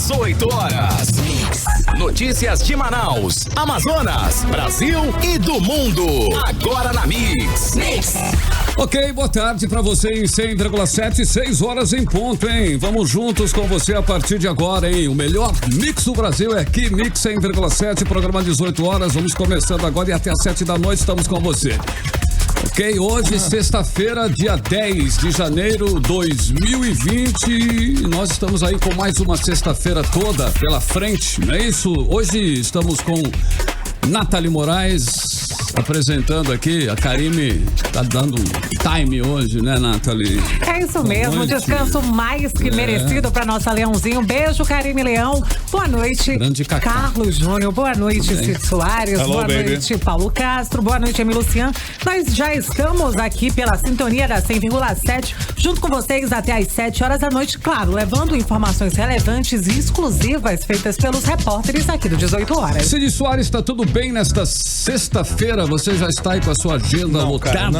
18 horas. Notícias de Manaus, Amazonas, Brasil e do mundo. Agora na Mix. Ok, boa tarde pra você em 100,7, 6 horas em ponto, hein? Vamos juntos com você a partir de agora, hein? O melhor Mix do Brasil é aqui, Mix 100,7, programa 18 horas. Vamos começando agora e até às 7 da noite estamos com você. Ok, hoje, sexta-feira, dia 10 de janeiro de 2020. Nós estamos aí com mais uma sexta-feira toda pela frente, não é isso? Hoje estamos com Nathalie Moraes apresentando aqui. A Karime tá dando time hoje, né, Nathalie? É isso mesmo, descanso mais que merecido para nossa Leãozinho. Beijo, Karime Leão. Boa noite, grande Cacá. Carlos Júnior. Boa noite, Cid Soares. Hello, boa baby. noite, Paulo Castro. Boa noite, Emílio Lucian. Nós já estamos aqui pela sintonia da 100,7, junto com vocês até às 7 horas da noite, claro, levando informações relevantes e exclusivas feitas pelos repórteres aqui do 18 horas. Cid Soares, tá tudo bem nesta sexta-feira? Você já está aí com a sua agenda lotada?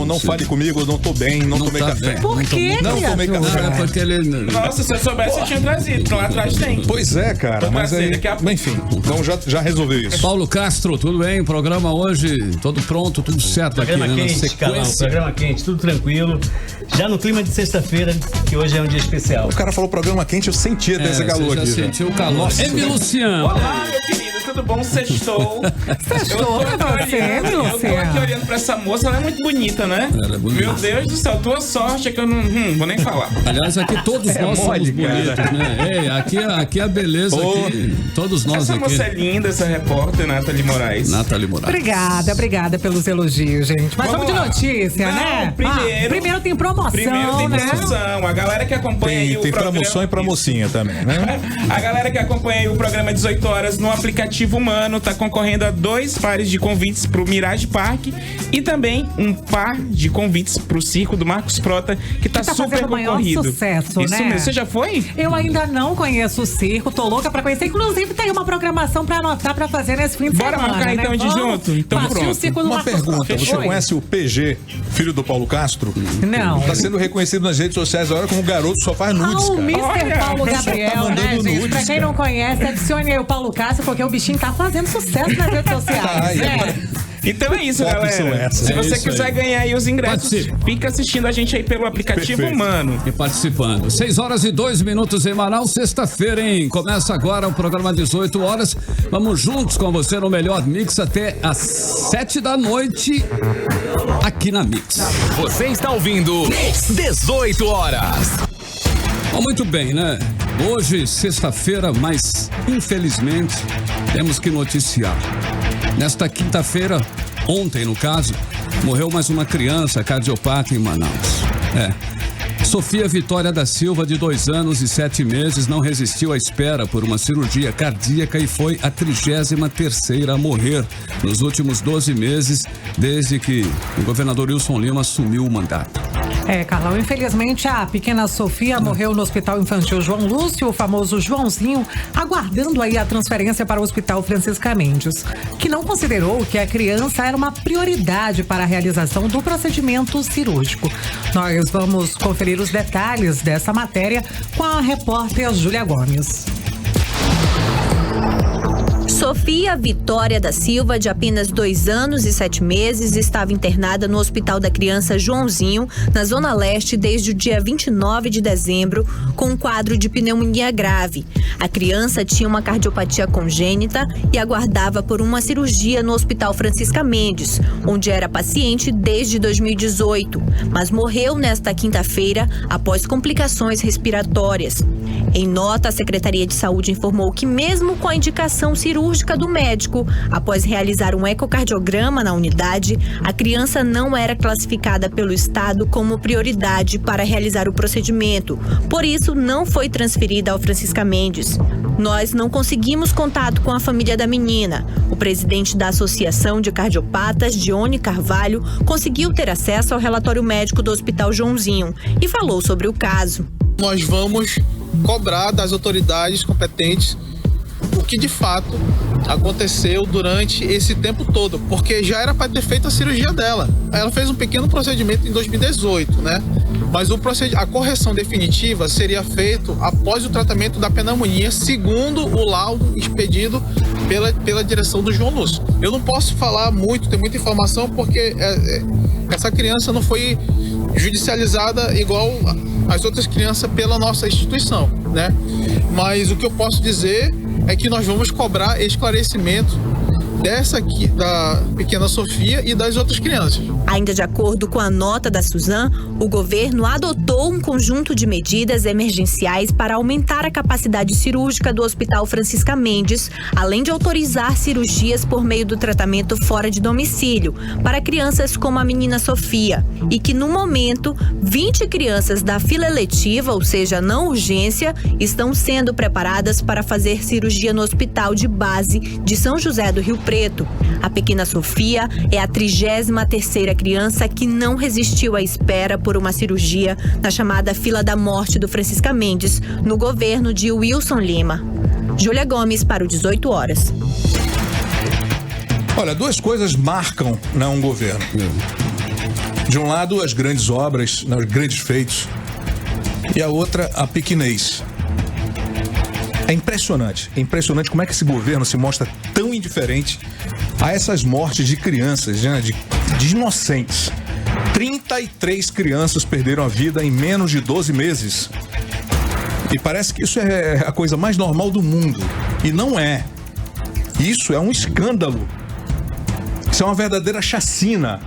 Não fale comigo, eu não tô bem, não tomei café. Por quê, Não tomei café. É porque ele... Nossa, se eu soubesse, eu tinha trazido. Lá atrás tem. Pois é, cara, mas aí, daqui a pouco. enfim, então já resolveu isso. Paulo Castro, tudo bem? Programa hoje, todo pronto, tudo certo aqui, Programa né? quente, Carlão, programa quente, tudo tranquilo. Já no clima de sexta-feira, que hoje é um dia especial. O cara falou programa quente, eu sentia desse calor você já aqui. sentiu o calor. Emílio Lucian. Olá, meu querido, tudo bom? Sextou. Sextou pra você, Eu tô aqui olhando pra essa moça, ela é muito bonita, né? Ela é bonita. Meu Deus do céu, tua sorte é que eu não vou nem falar. Aliás, aqui todos nós somos mole, bonitos, né? Ei, aqui a beleza, aqui, todos nós Essa aqui. moça é linda, essa repórter, Nathalie Moraes. Nathalie Moraes. Obrigada pelos elogios, gente. Mas vamos de lá. notícia, Não, né? primeiro tem promoção, Primeiro tem né? promoção. A galera que acompanha aí o Tem programa... promoção e pra mocinha também, né? A galera que acompanha aí o programa 18 horas no aplicativo Humano tá concorrendo a 2 pares de convites pro Mirage Park e também um par de convites pro Circo do Marcos Frota, que tá super fazendo o maior concorrido. sucesso, Isso né? mesmo. Você já foi? Eu ainda não conheço o circo, tô louca pra conhecer. Inclusive, tem uma programação pra anotar pra fazer nesse fim de Bora semana. marcar, então, de junto? Então, Partiu pronto. o circo do Uma Marcos pergunta, Frota. você Oi? conhece o PG, filho do Paulo Castro? Não. Tá sendo reconhecido nas redes sociais agora como garoto só faz nudes, O cara. Mr. Olha, Paulo o pessoal Gabriel, tá mandando né, gente? nudes, Pra quem não conhece, adicione aí o Paulo Castro, porque o bichinho tá fazendo sucesso nas redes sociais, né? Então é isso, Fotos são galera. essas. Se É você isso quiser aí. ganhar aí os ingressos, Participe. fica assistindo a gente aí pelo aplicativo Perfeito. Humano. E participando. 6 horas e 2 minutos em Manaus, sexta-feira, hein? Começa agora o programa 18 horas. Vamos juntos com você no melhor Mix até às 7 da noite aqui na Mix. Você está ouvindo 18 horas. Bom, muito bem, né? Hoje, sexta-feira, mas infelizmente temos que noticiar. Nesta quinta-feira, ontem no caso, morreu mais uma criança cardiopata em Manaus. Sofia Vitória da Silva, de 2 anos e 7 meses, não resistiu à espera por uma cirurgia cardíaca e foi a 33ª a morrer nos últimos 12 meses, desde que o governador Wilson Lima assumiu o mandato. Carlão, infelizmente a pequena Sofia morreu no Hospital Infantil João Lúcio, o famoso Joãozinho, aguardando aí a transferência para o Hospital Francisca Mendes, que não considerou que a criança era uma prioridade para a realização do procedimento cirúrgico. Nós vamos conferir os detalhes dessa matéria com a repórter Júlia Gomes. Sofia Vitória da Silva, de apenas 2 anos e 7 meses, estava internada no Hospital da Criança Joãozinho, na Zona Leste, desde o dia 29 de dezembro, com um quadro de pneumonia grave. A criança tinha uma cardiopatia congênita e aguardava por uma cirurgia no Hospital Francisca Mendes, onde era paciente desde 2018, mas morreu nesta quinta-feira após complicações respiratórias. Em nota, a Secretaria de Saúde informou que, mesmo com a indicação cirúrgica do médico, após realizar um ecocardiograma na unidade, a criança não era classificada pelo Estado como prioridade para realizar o procedimento. Por isso, não foi transferida ao Francisca Mendes. Nós não conseguimos contato com a família da menina. O presidente da Associação de Cardiopatas, Dione Carvalho, conseguiu ter acesso ao relatório médico do Hospital Joãozinho e falou sobre o caso. Nós vamos cobrar das autoridades competentes o que de fato aconteceu durante esse tempo todo, porque já era para ter feito a cirurgia dela. Ela fez um pequeno procedimento em 2018, né? Mas a correção definitiva seria feita após o tratamento da pneumonia, segundo o laudo expedido pela direção do João Lúcio. Eu não posso falar muito, tem muita informação, porque essa criança não foi judicializada igual as outras crianças pela nossa instituição, né? Mas o que eu posso dizer é que nós vamos cobrar esclarecimento dessa aqui, da pequena Sofia e das outras crianças. Ainda de acordo com a nota da Suzan, o governo adotou um conjunto de medidas emergenciais para aumentar a capacidade cirúrgica do Hospital Francisca Mendes, além de autorizar cirurgias por meio do tratamento fora de domicílio para crianças como a menina Sofia, e que no momento 20 crianças da fila eletiva, ou seja, não urgência, estão sendo preparadas para fazer cirurgia no Hospital de Base de São José do Rio Preto. A pequena Sofia é a 33ª criança que não resistiu à espera por uma cirurgia na chamada fila da morte do Francisca Mendes, no governo de Wilson Lima. Júlia Gomes para o 18 horas. Olha, duas coisas marcam, né, um governo. De um lado, as grandes obras, os grandes feitos, e a outra, a pequenez. É impressionante como é que esse governo se mostra tão indiferente a essas mortes de crianças, né, de inocentes. 33 crianças perderam a vida em menos de 12 meses. E parece que isso é a coisa mais normal do mundo. E não é. Isso é um escândalo. Isso é uma verdadeira chacina.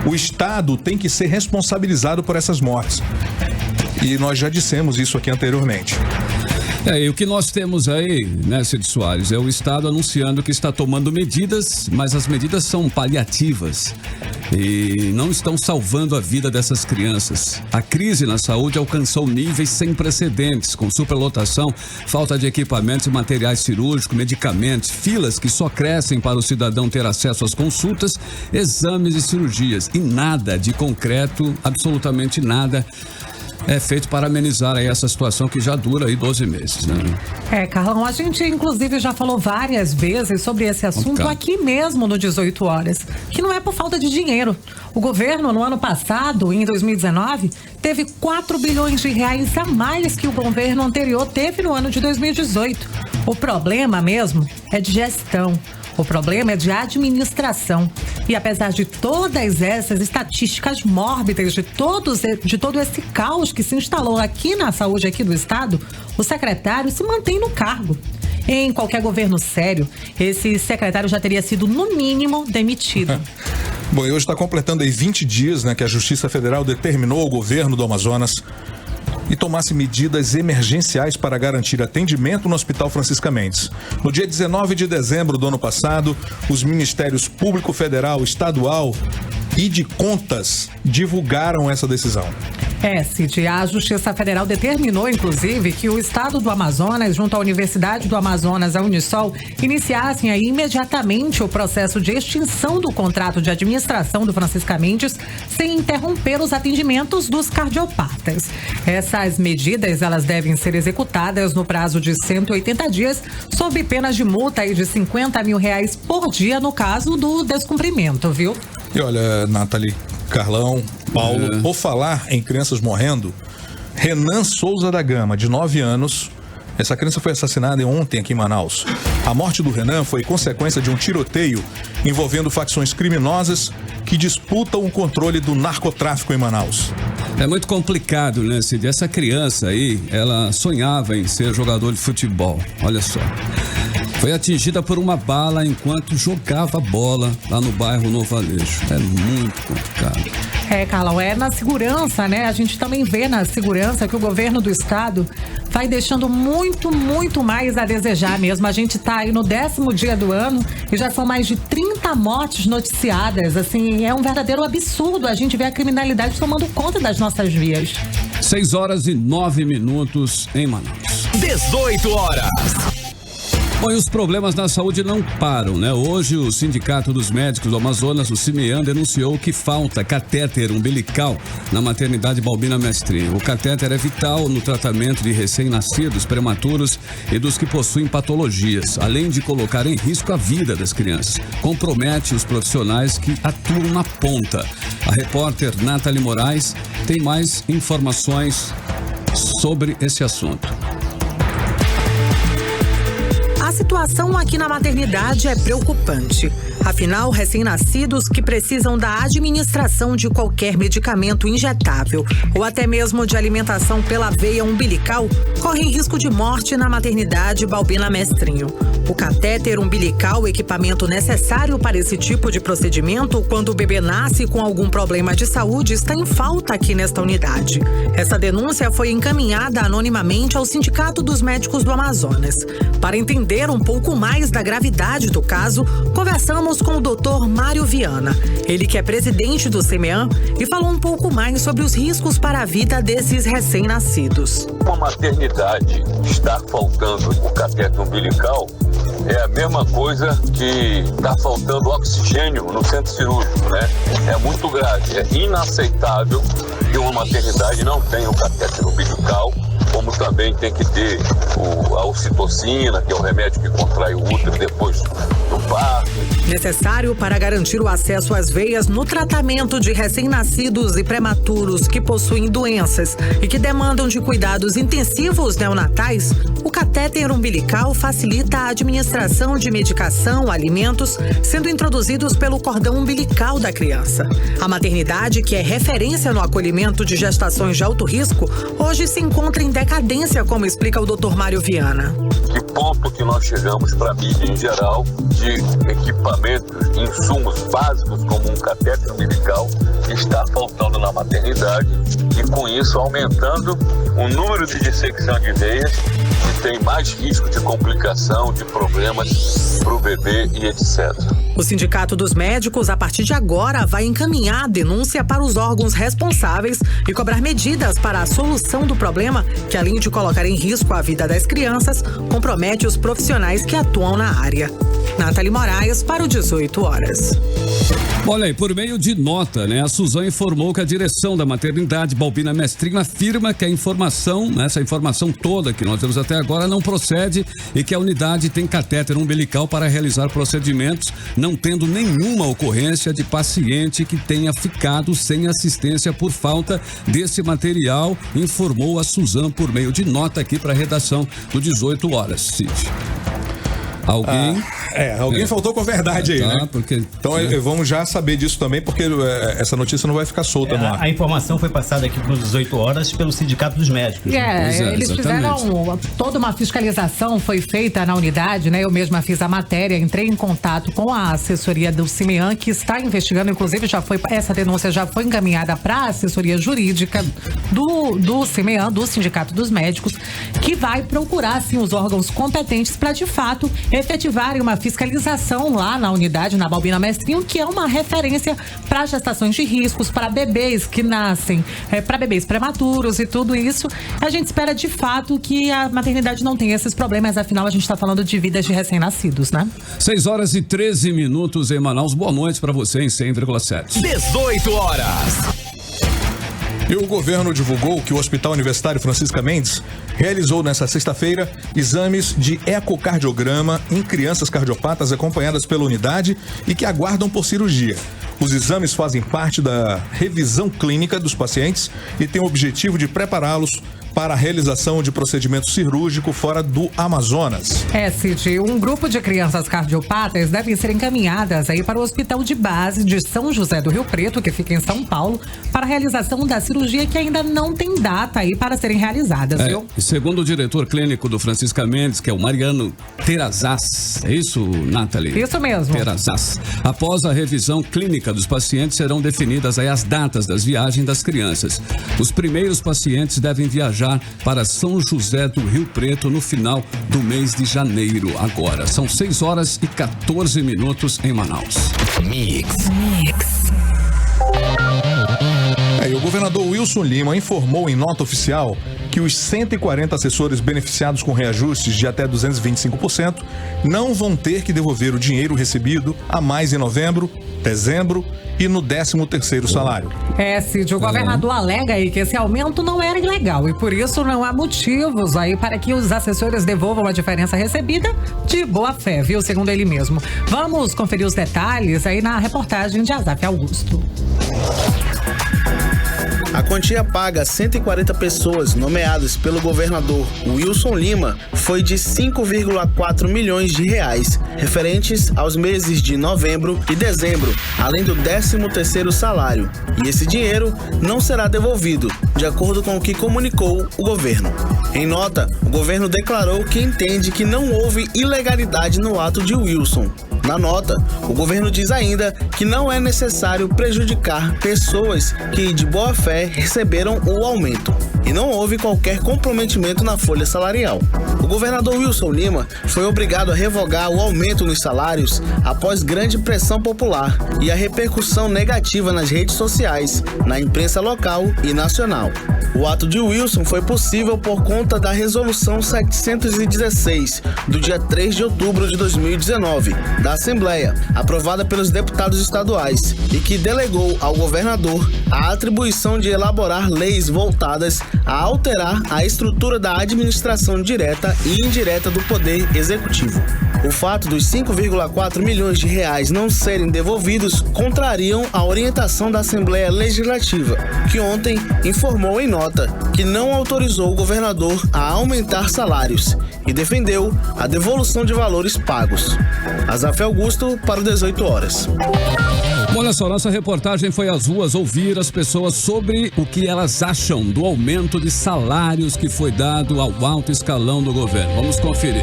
O Estado tem que ser responsabilizado por essas mortes. E nós já dissemos isso aqui anteriormente. E o que nós temos aí, né, Cid Soares, é o Estado anunciando que está tomando medidas, mas as medidas são paliativas e não estão salvando a vida dessas crianças. A crise na saúde alcançou níveis sem precedentes, com superlotação, falta de equipamentos e materiais cirúrgicos, medicamentos, filas que só crescem para o cidadão ter acesso às consultas, exames e cirurgias. E nada de concreto, absolutamente nada, é feito para amenizar aí essa situação que já dura aí 12 meses, né? Carlão, a gente inclusive já falou várias vezes sobre esse assunto aqui mesmo no 18 horas, que não é por falta de dinheiro. O governo, no ano passado, em 2019, teve 4 bilhões de reais a mais que o governo anterior teve no ano de 2018. O problema mesmo é de gestão. O problema é de administração. E apesar de todas essas estatísticas mórbidas, de todo esse caos que se instalou aqui na saúde aqui do estado, o secretário se mantém no cargo. Em qualquer governo sério, esse secretário já teria sido, no mínimo, demitido. Bom, e hoje está completando aí 20 dias, né, que a Justiça Federal determinou ao governo do Amazonas e tomasse medidas emergenciais para garantir atendimento no Hospital Francisca Mendes. No dia 19 de dezembro do ano passado, os Ministérios Público Federal, Estadual e de Contas divulgaram essa decisão. Cid, a Justiça Federal determinou, inclusive, que o Estado do Amazonas, junto à Universidade do Amazonas, a Unisol, iniciassem aí imediatamente o processo de extinção do contrato de administração do Francisca Mendes, sem interromper os atendimentos dos cardiopatas. Essas medidas, elas devem ser executadas no prazo de 180 dias, sob penas de multa aí de R$50 mil por dia, no caso do descumprimento, viu? E olha, Nathalie, Carlão, Paulo, vou falar em crianças morrendo. Renan Souza da Gama, de 9 anos. Essa criança foi assassinada ontem aqui em Manaus. A morte do Renan foi consequência de um tiroteio envolvendo facções criminosas que disputam o controle do narcotráfico em Manaus. É muito complicado, né, Cid? Essa criança aí, ela sonhava em ser jogador de futebol. Olha só. Foi atingida por uma bala enquanto jogava bola lá no bairro Novo Aleixo. É muito complicado. Carlão, é na segurança, né? A gente também vê na segurança que o governo do estado vai deixando muito mais a desejar mesmo. A gente tá aí no 10º dia do ano e já são mais de 30 mortes noticiadas. Assim, é um verdadeiro absurdo a gente ver a criminalidade tomando conta das nossas vias. 6 horas e 9 minutos em Manaus. 18 horas. Bom, e os problemas na saúde não param, né? Hoje o Sindicato dos Médicos do Amazonas, o CIMEAN, denunciou que falta catéter umbilical na maternidade Balbina Mestrinho. O catéter é vital no tratamento de recém-nascidos, prematuros e dos que possuem patologias, além de colocar em risco a vida das crianças. Compromete os profissionais que atuam na ponta. A repórter Nathalie Moraes tem mais informações sobre esse assunto. A situação aqui na maternidade é preocupante. Afinal, recém-nascidos que precisam da administração de qualquer medicamento injetável ou até mesmo de alimentação pela veia umbilical correm risco de morte na maternidade Balbina Mestrinho. O catéter umbilical, equipamento necessário para esse tipo de procedimento quando o bebê nasce com algum problema de saúde, está em falta aqui nesta unidade. Essa denúncia foi encaminhada anonimamente ao Sindicato dos Médicos do Amazonas. Para entender um pouco mais da gravidade do caso, conversamos com o Dr. Mário Viana, ele que é presidente do CIMEAN, e falou um pouco mais sobre os riscos para a vida desses recém-nascidos. Uma maternidade estar faltando o catéter umbilical é a mesma coisa que está faltando oxigênio no centro cirúrgico, né? É muito grave, é inaceitável que uma maternidade não tenha o catéter umbilical, como também tem que ter a ocitocina, que é o remédio que contrai o útero depois do parto. Necessário para garantir o acesso às veias no tratamento de recém-nascidos e prematuros que possuem doenças e que demandam de cuidados intensivos neonatais, o catéter umbilical facilita a administração de medicação, alimentos, sendo introduzidos pelo cordão umbilical da criança. A maternidade, que é referência no acolhimento de gestações de alto risco, hoje se encontra em decadência, como explica o Dr. Mário Viana. Que ponto que nós chegamos para a mídia em geral de equipamentos, insumos básicos como um catéter umbilical que está faltando na maternidade e com isso aumentando o número de dissecção de veias que tem mais risco de complicação, de problemas para o bebê e etc. O Sindicato dos Médicos, a partir de agora, vai encaminhar a denúncia para os órgãos responsáveis e cobrar medidas para a solução do problema, que além de colocar em risco a vida das crianças, compromete os profissionais que atuam na área. Nathalie Moraes para o 18 horas. Olha aí, por meio de nota, né? A Suzan informou que a direção da maternidade Balbina Mestrinho afirma que a informação, né, essa informação toda que nós temos até agora não procede e que a unidade tem catéter umbilical para realizar procedimentos, não tendo nenhuma ocorrência de paciente que tenha ficado sem assistência por falta desse material, informou a Suzan por meio de nota aqui para a redação do 18 horas, Cid. Alguém... Alguém faltou com a verdade aí, né? Porque, então vamos já saber disso também, porque essa notícia não vai ficar solta no ar. A informação foi passada aqui para 18 horas pelo Sindicato dos Médicos. Eles fizeram toda uma fiscalização, foi feita na unidade, né? Eu mesma fiz a matéria, entrei em contato com a assessoria do CIMEAN, que está investigando, inclusive essa denúncia já foi encaminhada para a assessoria jurídica do CIMEAN, do Sindicato dos Médicos, que vai procurar, assim, os órgãos competentes para, de fato, efetivarem uma fiscalização lá na unidade, na Balbina Mestrinho, que é uma referência para gestações de riscos, para bebês que nascem, para bebês prematuros e tudo isso. A gente espera, de fato, que a maternidade não tenha esses problemas, afinal a gente está falando de vidas de recém-nascidos, né? 6 horas e 13 minutos em Manaus. Boa noite para você em 100,7. 18 horas. E o governo divulgou que o Hospital Universitário Francisca Mendes realizou nesta sexta-feira exames de ecocardiograma em crianças cardiopatas acompanhadas pela unidade e que aguardam por cirurgia. Os exames fazem parte da revisão clínica dos pacientes e têm o objetivo de prepará-los para a realização de procedimento cirúrgico fora do Amazonas. Cid, um grupo de crianças cardiopatas devem ser encaminhadas aí para o Hospital de Base de São José do Rio Preto, que fica em São Paulo, para a realização da cirurgia que ainda não tem data aí para serem realizadas, viu? Segundo o diretor clínico do Francisca Mendes, que é o Mariano Terazás, é isso, Nathalie? Isso mesmo. Terazás. Após a revisão clínica dos pacientes, serão definidas aí as datas das viagens das crianças. Os primeiros pacientes devem viajar para São José do Rio Preto no final do mês de janeiro agora. São 6 horas e 14 minutos em Manaus. Mix. E o governador Wilson Lima informou em nota oficial que os 140 assessores beneficiados com reajustes de até 225% não vão ter que devolver o dinheiro recebido a mais em novembro, dezembro e no 13º salário. Cid, o governador alega aí que esse aumento não era ilegal e por isso não há motivos aí para que os assessores devolvam a diferença recebida de boa fé, viu? Segundo ele mesmo. Vamos conferir os detalhes aí na reportagem de Azaf Augusto. A quantia paga a 140 pessoas nomeadas pelo governador Wilson Lima foi de 5,4 milhões de reais, referentes aos meses de novembro e dezembro, além do 13º salário. E esse dinheiro não será devolvido, de acordo com o que comunicou o governo. Em nota, o governo declarou que entende que não houve ilegalidade no ato de Wilson. Na nota, o governo diz ainda que não é necessário prejudicar pessoas que, de boa fé, receberam o aumento e não houve qualquer comprometimento na folha salarial. O governador Wilson Lima foi obrigado a revogar o aumento nos salários após grande pressão popular e a repercussão negativa nas redes sociais, na imprensa local e nacional. O ato de Wilson foi possível por conta da Resolução 716, do dia 3 de outubro de 2019, da Assembleia, aprovada pelos deputados estaduais, e que delegou ao governador a atribuição de elaborar leis voltadas a alterar a estrutura da administração direta e indireta do Poder Executivo. O fato dos 5,4 milhões de reais não serem devolvidos contrariam a orientação da Assembleia Legislativa, que ontem informou em nota que não autorizou o governador a aumentar salários e defendeu a devolução de valores pagos. Azaf Augusto para o 18 horas. Olha só, nossa reportagem foi às ruas ouvir as pessoas sobre o que elas acham do aumento de salários que foi dado ao alto escalão do governo. Vamos conferir.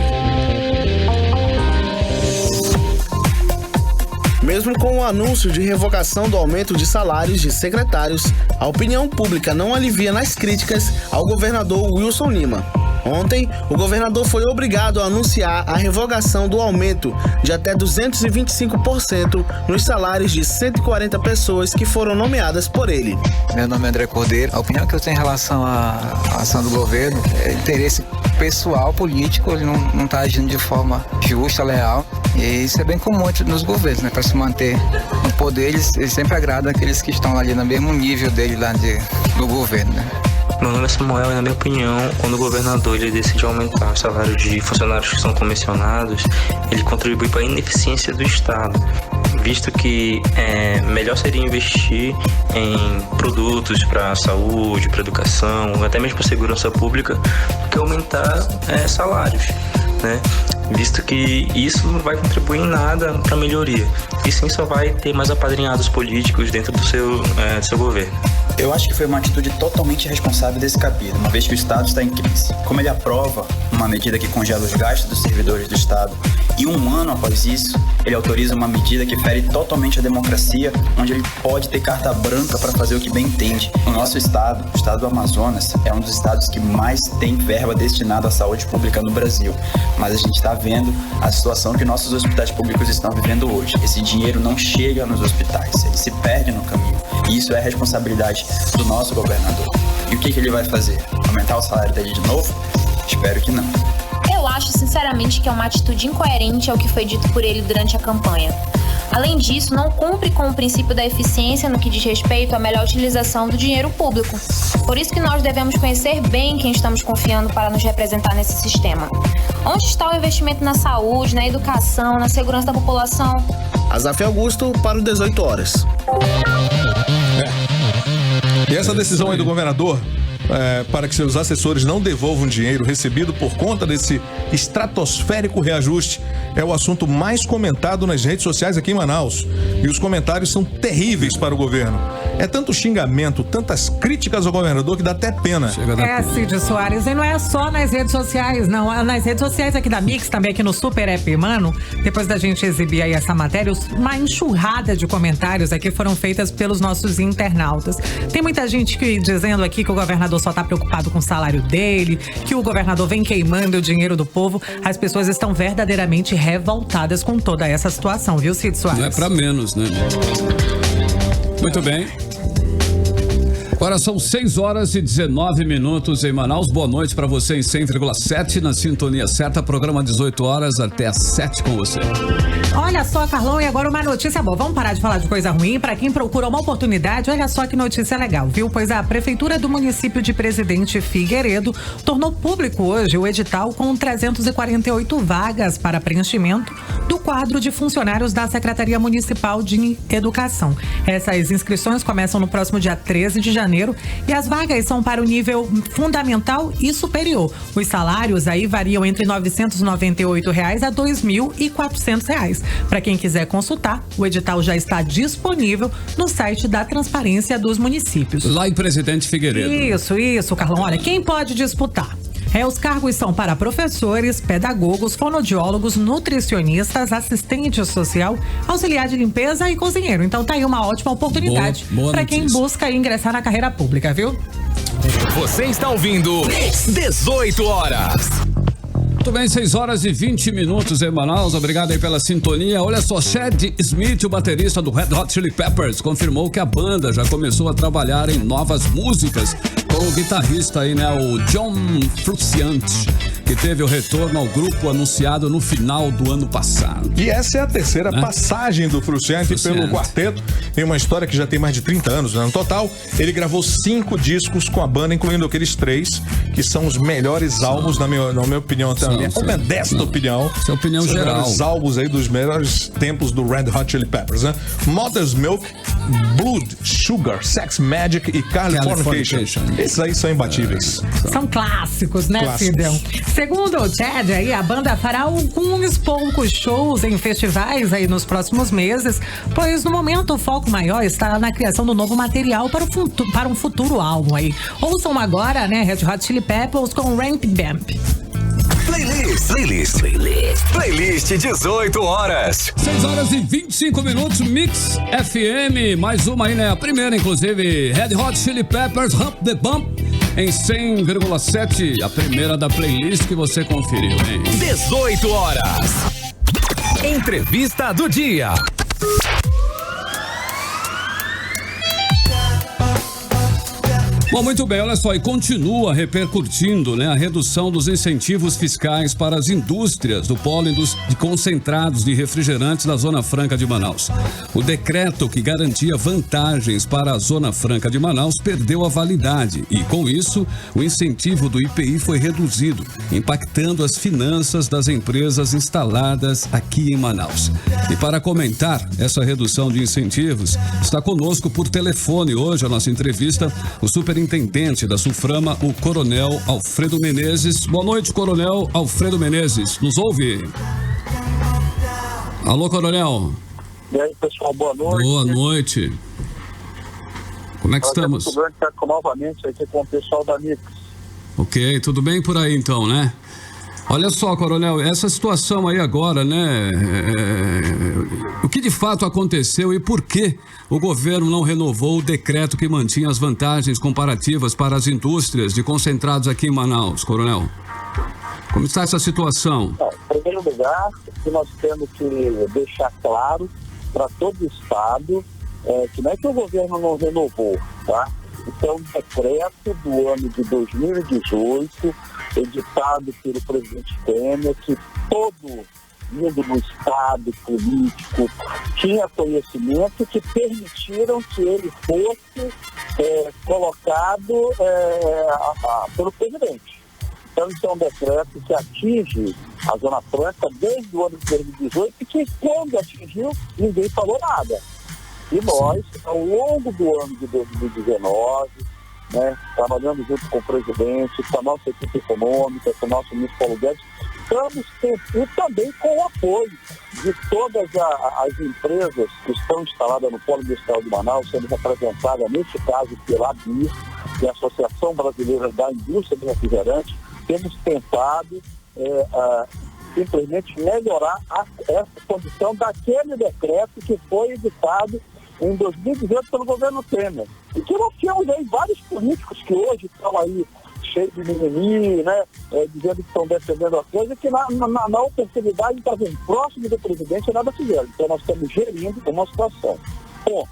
Mesmo com o anúncio de revogação do aumento de salários de secretários, a opinião pública não alivia nas críticas ao governador Wilson Lima. Ontem, o governador foi obrigado a anunciar a revogação do aumento de até 225% nos salários de 140 pessoas que foram nomeadas por ele. Meu nome é André Cordeiro. A opinião que eu tenho em relação à ação do governo é interesse pessoal, político, ele não está agindo de forma justa, leal. E isso é bem comum nos governos, né? Para se manter no poder, eles sempre agradam aqueles que estão ali no mesmo nível dele lá do governo, né? Meu nome é Samuel e, na minha opinião, quando o governador ele decide aumentar o salário de funcionários que são comissionados, ele contribui para a ineficiência do Estado, visto que melhor seria investir em produtos para a saúde, para a educação, até mesmo para a segurança pública, do que aumentar salários, né? Visto que isso não vai contribuir em nada para a melhoria, e sim só vai ter mais apadrinhados políticos dentro do seu governo. Eu acho que foi uma atitude totalmente irresponsável desse capítulo, uma vez que o Estado está em crise. Como ele aprova uma medida que congela os gastos dos servidores do Estado e um ano após isso, ele autoriza uma medida que fere totalmente a democracia, onde ele pode ter carta branca para fazer o que bem entende. O nosso estado, o estado do Amazonas, é um dos estados que mais tem verba destinada à saúde pública no Brasil. Mas a gente está vendo a situação que nossos hospitais públicos estão vivendo hoje. Esse dinheiro não chega nos hospitais, ele se perde no caminho. E isso é responsabilidade do nosso governador. E o que ele vai fazer? Aumentar o salário dele de novo? Espero que não. Eu acho, sinceramente, que é uma atitude incoerente ao que foi dito por ele durante a campanha. Além disso, não cumpre com o princípio da eficiência no que diz respeito à melhor utilização do dinheiro público. Por isso que nós devemos conhecer bem quem estamos confiando para nos representar nesse sistema. Onde está o investimento na saúde, na educação, na segurança da população? Azaf Augusto para o 18 horas. E essa decisão aí do governador para que seus assessores não devolvam dinheiro recebido por conta desse estratosférico reajuste é o assunto mais comentado nas redes sociais aqui em Manaus. E os comentários são terríveis para o governo. É tanto xingamento, tantas críticas ao governador que dá até pena. Cid Soares, e não é só nas redes sociais, não. Nas redes sociais aqui da Mix, também aqui no Super App, mano, depois da gente exibir aí essa matéria, uma enxurrada de comentários aqui foram feitas pelos nossos internautas. Tem muita gente dizendo aqui que o governador só tá preocupado com o salário dele, que o governador vem queimando o dinheiro do povo. As pessoas estão verdadeiramente revoltadas com toda essa situação, viu, Cid Soares? Não é pra menos, né? Muito bem. Agora são 6 horas e 19 minutos em Manaus. Boa noite para você em 100,7 na sintonia certa. Programa 18 horas até às 7 com você. Olha só, Carlão, e agora uma notícia boa. Vamos parar de falar de coisa ruim. Para quem procura uma oportunidade, olha só que notícia legal, viu? Pois a Prefeitura do município de Presidente Figueiredo tornou público hoje o edital com 348 vagas para preenchimento do quadro de funcionários da Secretaria Municipal de Educação. Essas inscrições começam no próximo dia 13 de janeiro e as vagas são para o nível fundamental e superior. Os salários aí variam entre R$ 998 a R$ 2.400. Para quem quiser consultar, o edital já está disponível no site da Transparência dos Municípios. Lá em Presidente Figueiredo. Isso, Carlão. Olha, quem pode disputar? Os cargos são para professores, pedagogos, fonoaudiólogos, nutricionistas, assistente social, auxiliar de limpeza e cozinheiro. Então tá aí uma ótima oportunidade para quem busca ingressar na carreira pública, viu? Você está ouvindo 18 horas. Muito bem, 6 horas e 20 minutos em Manaus. Obrigado aí pela sintonia. Olha só, Chad Smith, o baterista do Red Hot Chili Peppers, confirmou que a banda já começou a trabalhar em novas músicas com o guitarrista aí, né, o John Frusciante, que teve o retorno ao grupo anunciado no final do ano passado. E essa é a terceira passagem do Frusciante pelo quarteto, em uma história que já tem mais de 30 anos, né? No total, ele gravou 5 discos com a banda, incluindo aqueles 3 que são os melhores álbuns, na minha opinião, até a minha modesta opinião. Essa é a opinião geral. Os álbuns aí dos melhores tempos do Red Hot Chili Peppers, né? Mother's Milk, Blood, Sugar, Sex Magic e Californication. Esses aí são imbatíveis. São clássicos, né, Fidel? Segundo o Chad, aí, a banda fará alguns poucos shows em festivais aí nos próximos meses, pois no momento o foco maior está na criação do novo material para um futuro álbum aí. Ouçam agora, né, Red Hot Chili Peppers com Ramp Bamp. Playlist 18 horas. 6 horas e 25 minutos, Mix FM. Mais uma aí, né? A primeira, inclusive, Red Hot Chili Peppers, Hump the Bump, em 100,7. A primeira da playlist que você conferiu, hein? 18 horas. Entrevista do dia. Bom, muito bem, olha só, e continua repercutindo, né, a redução dos incentivos fiscais para as indústrias do polo de concentrados de refrigerantes da Zona Franca de Manaus. O decreto que garantia vantagens para a Zona Franca de Manaus perdeu a validade e, com isso, o incentivo do IPI foi reduzido, impactando as finanças das empresas instaladas aqui em Manaus. E para comentar essa redução de incentivos, está conosco por telefone hoje a nossa entrevista, o superintendente da SUFRAMA, o Coronel Alfredo Menezes. Boa noite, Coronel Alfredo Menezes. Nos ouve? Alô, Coronel. E aí, pessoal, boa noite. Boa noite. Como é que estamos? Muito bem, estar novamente aqui com o pessoal da Mix. Ok, tudo bem por aí então, né? Olha só, Coronel, essa situação aí agora, né? O que de fato aconteceu e por que o governo não renovou o decreto que mantinha as vantagens comparativas para as indústrias de concentrados aqui em Manaus, Coronel? Como está essa situação? Em primeiro lugar, que nós temos que deixar claro para todo o Estado que não é que o governo não renovou, tá? Isso é um decreto do ano de 2018, editado pelo presidente Temer, que todo mundo no Estado político tinha conhecimento, que permitiram que ele fosse colocado pelo presidente. Então, isso é um decreto que atinge a Zona Franca desde o ano de 2018 e que, quando atingiu, ninguém falou nada. E nós, ao longo do ano de 2019, né, trabalhando junto com o presidente, com a nossa equipe econômica, com o nosso ministro Paulo Guedes, e também com o apoio de todas as empresas que estão instaladas no Polo Industrial de Manaus, sendo representadas, neste caso, pela ABIR, que é a Associação Brasileira da Indústria de Refrigerante, temos tentado simplesmente melhorar essa condição daquele decreto que foi editado em 2018 pelo governo Temer. E que nós temos aí vários políticos que hoje estão aí cheios de mimimi, né, dizendo que estão defendendo a coisa, que na oportunidade estavam próximo do presidente e nada fizeram. Então nós estamos gerindo uma situação. Bom,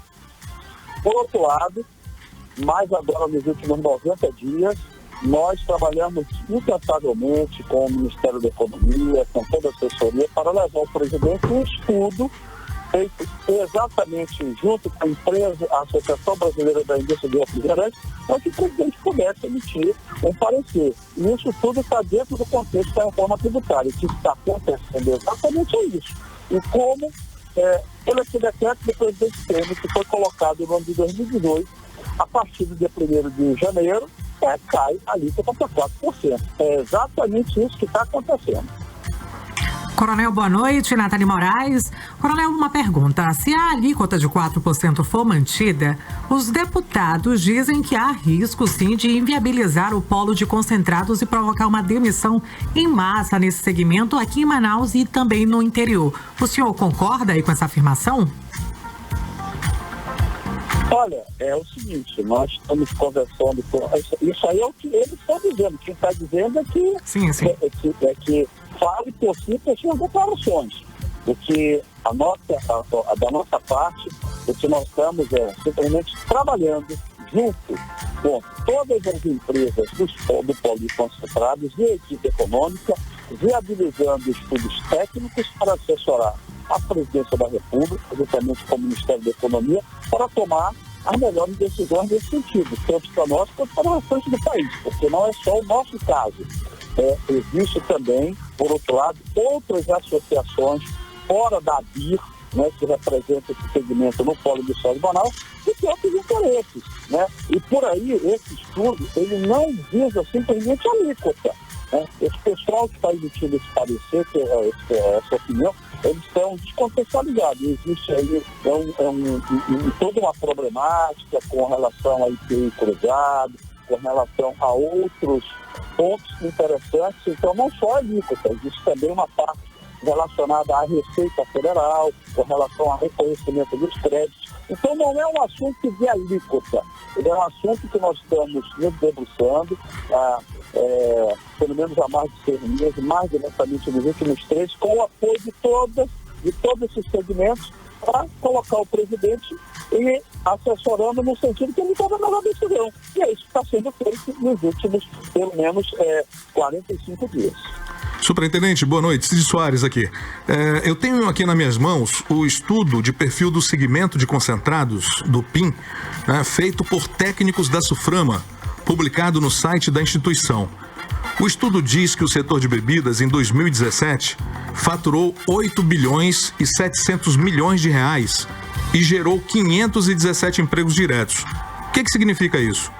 por outro lado, mas agora nos últimos 90 dias, nós trabalhamos incansavelmente com o Ministério da Economia, com toda a assessoria, para levar ao presidente um estudo feito exatamente junto com a empresa, a Associação Brasileira da Indústria de Refrigerantes, para que o presidente pudesse emitir um parecer. E isso tudo está dentro do contexto da reforma tributária. O que está acontecendo exatamente é isso. E como, pelo esse decreto do presidente Temer, que foi colocado no ano de 2018, a partir do dia 1º de janeiro, cai a alíquota para 4%. É exatamente isso que está acontecendo. Coronel, boa noite. Nathalie Moraes. Coronel, uma pergunta. Se a alíquota de 4% for mantida, os deputados dizem que há risco, sim, de inviabilizar o polo de concentrados e provocar uma demissão em massa nesse segmento aqui em Manaus e também no interior. O senhor concorda aí com essa afirmação? Olha, é o seguinte, nós estamos conversando com... Isso aí é o que eles estão dizendo. Quem está dizendo é que... Sim. É que fale por si por suas declarações. Porque da nossa parte, o que nós estamos é simplesmente trabalhando junto com todas as empresas do polo de concentrados e a equipe econômica, viabilizando estudos técnicos para assessorar a Presidência da República, juntamente com o Ministério da Economia, para tomar as melhores decisões nesse sentido, tanto para nós quanto para o restante do país, porque não é só o nosso caso. Existe também, por outro lado, outras associações fora da ABIR, né, que representa esse segmento no Polo do Estado de Manaus, e tem outros interesses. Né? E por aí, esse estudo, ele não visa simplesmente a alíquota. Né? Esse pessoal que está emitindo esse parecer, essa opinião, eles estão descontextualizados. Existe aí toda uma problemática com relação a IPI cruzado, com relação a outros pontos interessantes. Então, não só a alíquota, existe também uma parte relacionada à Receita Federal, com relação ao reconhecimento dos créditos. Então, não é um assunto de alíquota, é um assunto que nós estamos nos debruçando, pelo menos há mais de 6 meses, mais diretamente nos últimos 3, com o apoio de todos esses segmentos, para colocar o presidente e assessorando no sentido que ele toma a melhor decisão. E é isso que está sendo feito nos últimos, pelo menos, 45 dias. Superintendente, boa noite. Cid Soares aqui. Eu tenho aqui nas minhas mãos o estudo de perfil do segmento de concentrados do PIN, feito por técnicos da SUFRAMA, publicado no site da instituição. O estudo diz que o setor de bebidas, em 2017, faturou 8 bilhões e 700 milhões de reais e gerou 517 empregos diretos. O que significa isso?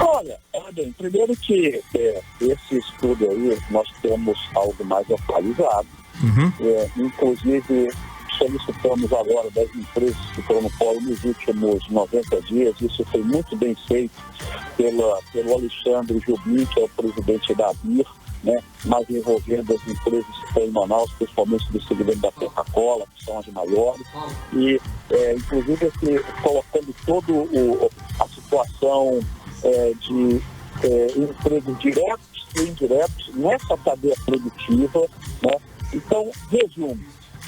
Olha bem, primeiro que esse estudo aí, nós temos algo mais atualizado. Inclusive, solicitamos agora das empresas que estão no polo nos últimos 90 dias. Isso foi muito bem feito pelo Alexandre Jubim, que é o presidente da ABIR, né, mas envolvendo as empresas que estão em Manaus, principalmente do segmento da Coca-Cola, que são as maiores, e inclusive colocando toda a situação de empregos diretos e indiretos nessa cadeia produtiva. Né? Então, resumo,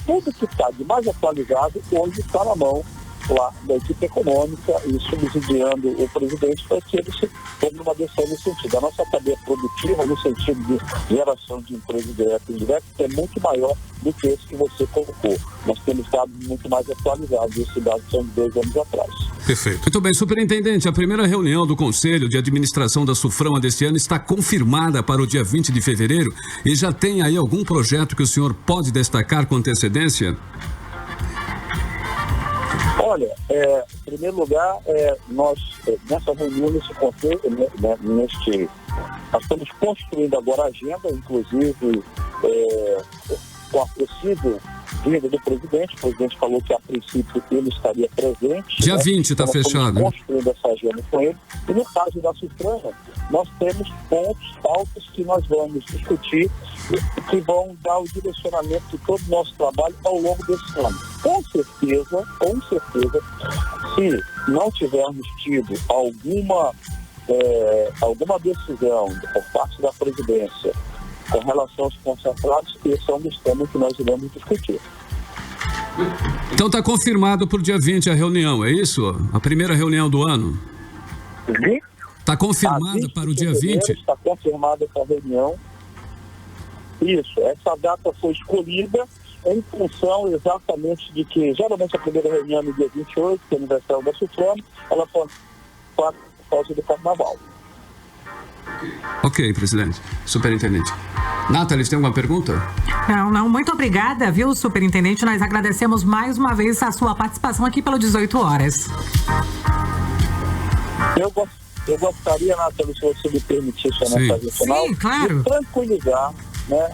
tudo que está de mais atualizado hoje está na mão lá da equipe econômica e subsidiando o presidente para que ele se tome uma decisão nesse sentido. A nossa cadeia produtiva, no sentido de geração de emprego direto e indireto, é muito maior do que esse que você colocou. Nós temos dados muito mais atualizados, esses dados são de 2 anos atrás. Perfeito. Muito bem, superintendente, a primeira reunião do Conselho de Administração da SUFRAMA deste ano está confirmada para o dia 20 de fevereiro e já tem aí algum projeto que o senhor pode destacar com antecedência? Olha, em primeiro lugar, nós, nessa reunião, nesse conselho, nós estamos construindo agora a agenda, inclusive com a possível vinda do presidente. O presidente falou que, a princípio, ele estaria presente. Dia 20 está fechado. Estamos construindo essa agenda com ele. E no caso da SUFRAMA, nós temos pautas que nós vamos discutir e que vão dar o direcionamento de todo o nosso trabalho ao longo desse ano. Com certeza, se não tivermos tido alguma decisão por parte da presidência com relação aos concentrados, esse é um dos temas que nós iremos discutir. Então está confirmado para o dia 20 a reunião, é isso? A primeira reunião do ano? Está confirmada para o dia 20? Está confirmada essa reunião. Isso, essa data foi escolhida em função exatamente de que, geralmente a primeira reunião no dia 28, que é o aniversário da Suprema, ela foi por causa do Carnaval. Ok, presidente. Superintendente. Nathalie, tem alguma pergunta? Não. Muito obrigada, viu, superintendente? Nós agradecemos mais uma vez a sua participação aqui pelo 18 horas. Eu gostaria, Nathalie, se você me permitisse a mensagem final, de tranquilizar, né?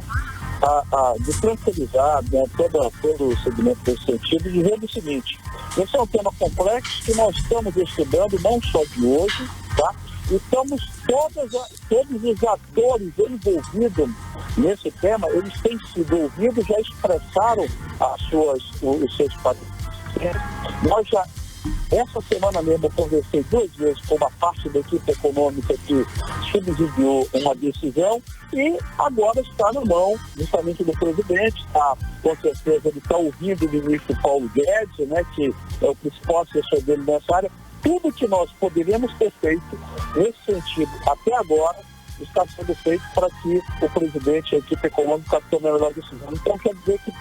De tranquilizar, né, todo o segmento desse sentido, e dizer o seguinte: esse é um tema complexo que nós estamos estudando, não só de hoje, tá? E estamos todos os atores envolvidos nesse tema, eles têm sido ouvidos, já expressaram os seus pareceres. Nós já, essa semana mesmo, eu conversei 2 vezes com uma parte da equipe econômica que subsidiou uma decisão e agora está na mão justamente do presidente, tá? Com certeza ele está ouvindo o ministro Paulo Guedes, né, que é o principal assessor dele nessa área. Tudo que nós poderíamos ter feito nesse sentido até agora está sendo feito para que o presidente e a equipe econômica tome a melhor decisão. Então quer dizer que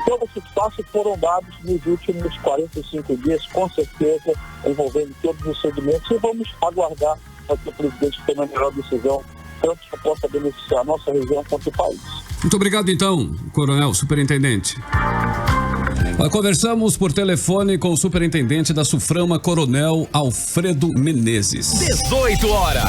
todos esses passos foram dados nos últimos 45 dias, com certeza, envolvendo todos os segmentos, e vamos aguardar para que o presidente tome a melhor decisão, tanto que possa beneficiar a nossa região quanto o país. Muito obrigado, então, coronel, superintendente. Conversamos por telefone com o superintendente da Suframa, coronel Alfredo Menezes. 18 horas.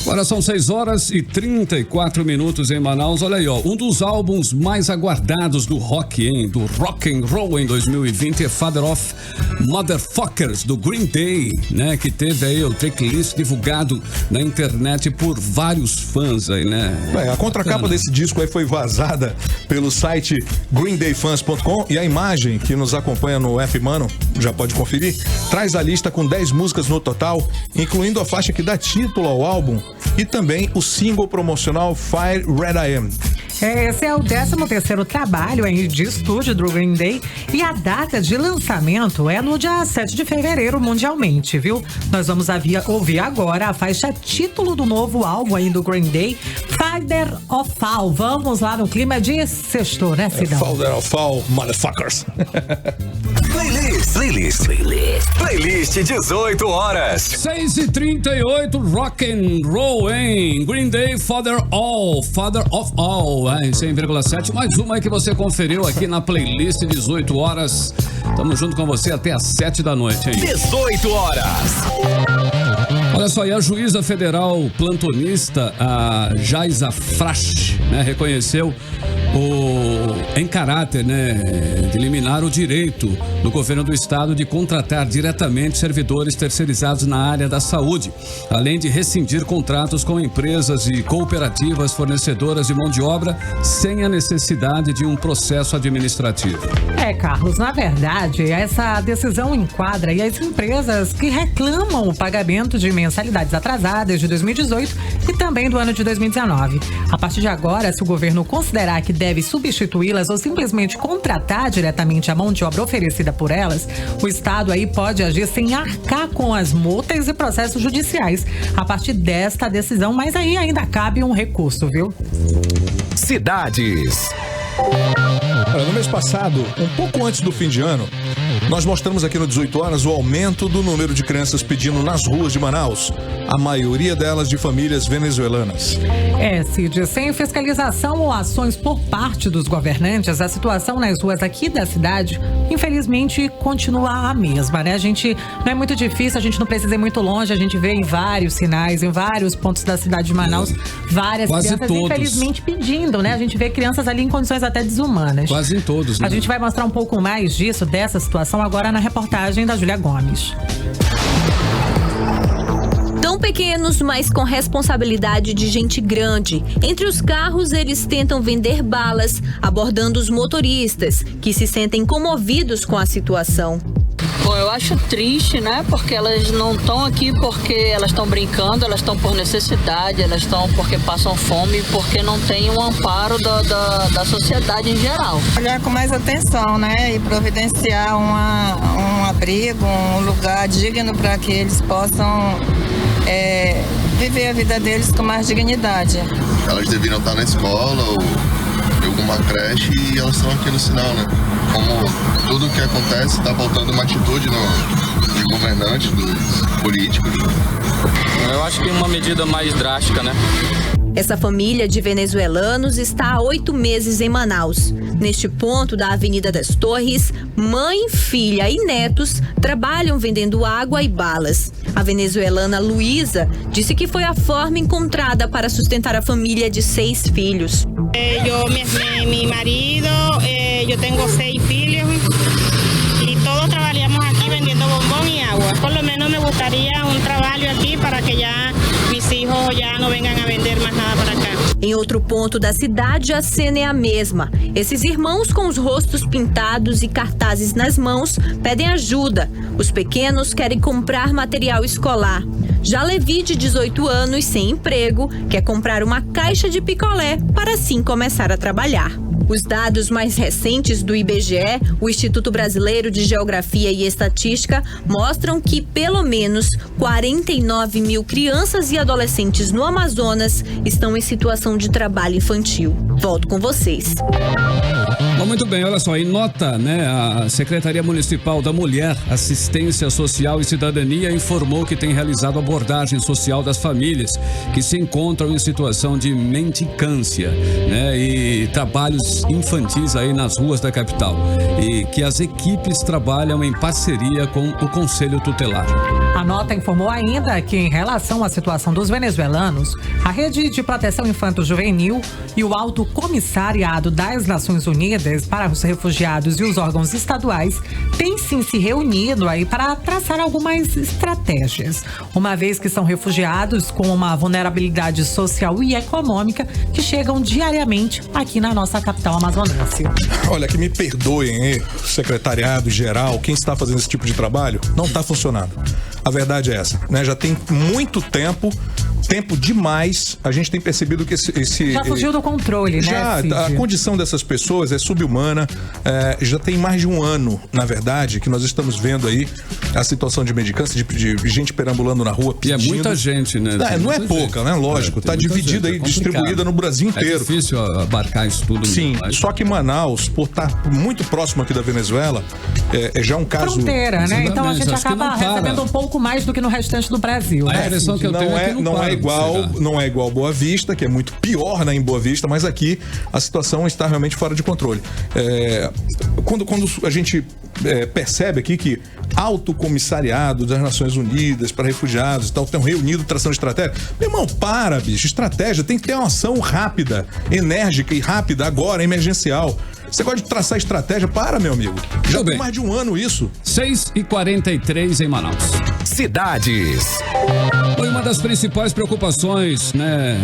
Agora são 6 horas e 34 minutos em Manaus. Olha aí, ó, um dos álbuns mais aguardados do rock, hein? Do rock and roll em 2020 é Father of Motherfuckers, do Green Day, né? Que teve aí o tracklist divulgado na internet por vários fãs aí, né? A contracapa desse disco aí foi vazada pelo site greendayfans.com e a imagem que nos acompanha no F Mano, já pode conferir, traz a lista com 10 músicas no total, incluindo a faixa que dá título ao álbum e também o single promocional Fire Red I Am. Esse é o 13º trabalho aí de estúdio do Green Day e a data de lançamento é no dia 7 de fevereiro mundialmente, viu? Nós vamos ouvir agora a faixa título do novo álbum aí do Green Day, Father of All. Vamos lá no clima de sexto, né, Cidão? Father of All, Motherfuckers. Playlist 18 horas. 6h38, rock and roll, hein? Green Day, Father of All, 100,7. Mais uma aí que você conferiu aqui na playlist 18 horas. Tamo junto com você até às 7 da noite, hein? 18 horas. Olha só, e a juíza federal plantonista, a Jaisa Frasch, né, reconheceu em caráter, né, de liminar o direito do governo do estado de contratar diretamente servidores terceirizados na área da saúde, além de rescindir contratos com empresas e cooperativas fornecedoras de mão de obra sem a necessidade de um processo administrativo. Carlos, na verdade, essa decisão enquadra as empresas que reclamam o pagamento de mensalidades atrasadas de 2018 e também do ano de 2019. A partir de agora, se o governo considerar que deve substituí-las ou simplesmente contratar diretamente a mão de obra oferecida por elas, o Estado aí pode agir sem arcar com as multas e processos judiciais a partir desta decisão, mas aí ainda cabe um recurso, viu? Cidades. No mês passado, um pouco antes do fim de ano, nós mostramos aqui no 18 horas o aumento do número de crianças pedindo nas ruas de Manaus, a maioria delas de famílias venezuelanas. Cid, sem fiscalização ou ações por parte dos governantes, a situação nas ruas aqui da cidade, infelizmente, continua a mesma, né? Não é muito difícil, a gente não precisa ir muito longe, a gente vê em vários sinais, em vários pontos da cidade de Manaus, várias quase crianças, todos, infelizmente, pedindo, né? A gente vê crianças ali em condições até desumanas. Quase em todos, né? A gente vai mostrar um pouco mais disso, dessa situação, agora na reportagem da Júlia Gomes. Tão pequenos, mas com responsabilidade de gente grande. Entre os carros, eles tentam vender balas, abordando os motoristas, que se sentem comovidos com a situação. eu acho triste, né? Porque elas não estão aqui porque elas estão brincando, elas estão por necessidade, elas estão porque passam fome, porque não tem um amparo da sociedade em geral. Olhar com mais atenção, né? E providenciar um abrigo, um lugar digno para que eles possam viver a vida deles com mais dignidade. Elas deveriam estar na escola ou em alguma creche e elas estão aqui no sinal, né? Como tudo que acontece, está faltando uma atitude de governantes, dos políticos. Eu acho que uma medida mais drástica, né? Essa família de venezuelanos está há 8 meses em Manaus. Neste ponto da Avenida das Torres, mãe, filha e netos trabalham vendendo água e balas. A venezuelana Luísa disse que foi a forma encontrada para sustentar a família de 6 filhos. Mi marido, eu tenho 6 filhos e todos trabalhamos aqui vendendo bombom e água. Por lo menos me gustaría um trabalho aqui para que já mis hijos já não venham a vender mais nada para cá. Em outro ponto da cidade, a cena é a mesma. Esses irmãos com os rostos pintados e cartazes nas mãos pedem ajuda. Os pequenos querem comprar material escolar. Já Levi, de 18 anos, sem emprego, quer comprar uma caixa de picolé para assim começar a trabalhar. Os dados mais recentes do IBGE, o Instituto Brasileiro de Geografia e Estatística, mostram que pelo menos 49 mil crianças e adolescentes no Amazonas estão em situação de trabalho infantil. Volto com vocês. Bom, muito bem, olha só, em nota, né, a Secretaria Municipal da Mulher, Assistência Social e Cidadania informou que tem realizado abordagem social das famílias que se encontram em situação de mendicância, né, e trabalhos infantis aí nas ruas da capital, e que as equipes trabalham em parceria com o Conselho Tutelar. A nota informou ainda que, em relação à situação dos venezuelanos, a Rede de Proteção Infanto-Juvenil e o Alto Comissariado das Nações Unidas para os Refugiados e os órgãos estaduais têm sim se reunido aí para traçar algumas estratégias, uma vez que são refugiados com uma vulnerabilidade social e econômica que chegam diariamente aqui na nossa capital amazonense. Olha, que me perdoem, hein, secretariado geral, quem está fazendo esse tipo de trabalho, não está funcionando. A verdade é essa, né? Já tem muito tempo demais, a gente tem percebido que esse já fugiu do controle, né? Já, a condição dessas pessoas é subhumana, já tem mais de um ano, na verdade, que nós estamos vendo aí a situação de mendicância, de gente perambulando na rua pedindo. E é muita gente, né? Não é pouca, né? Lógico, está dividida aí, distribuída no Brasil inteiro. É difícil abarcar isso tudo. Sim, só que Manaus, por estar muito próximo aqui da Venezuela, é já um caso... Fronteira, né? Então a gente acaba recebendo um pouco mais do que no restante do Brasil. A impressão que eu tenho é que não é igual Boa Vista, que é muito pior, né, em Boa Vista, mas aqui a situação está realmente fora de controle. Quando a gente percebe aqui que Alto Comissariado das Nações Unidas para Refugiados e tal, estão reunidos traçando estratégia. Meu irmão, bicho, estratégia tem que ter uma ação rápida, enérgica e rápida agora, emergencial. Você gosta de traçar estratégia? Meu amigo. Já tem mais de um ano isso. 6h43 em Manaus. Cidades. Foi uma das principais preocupações, né,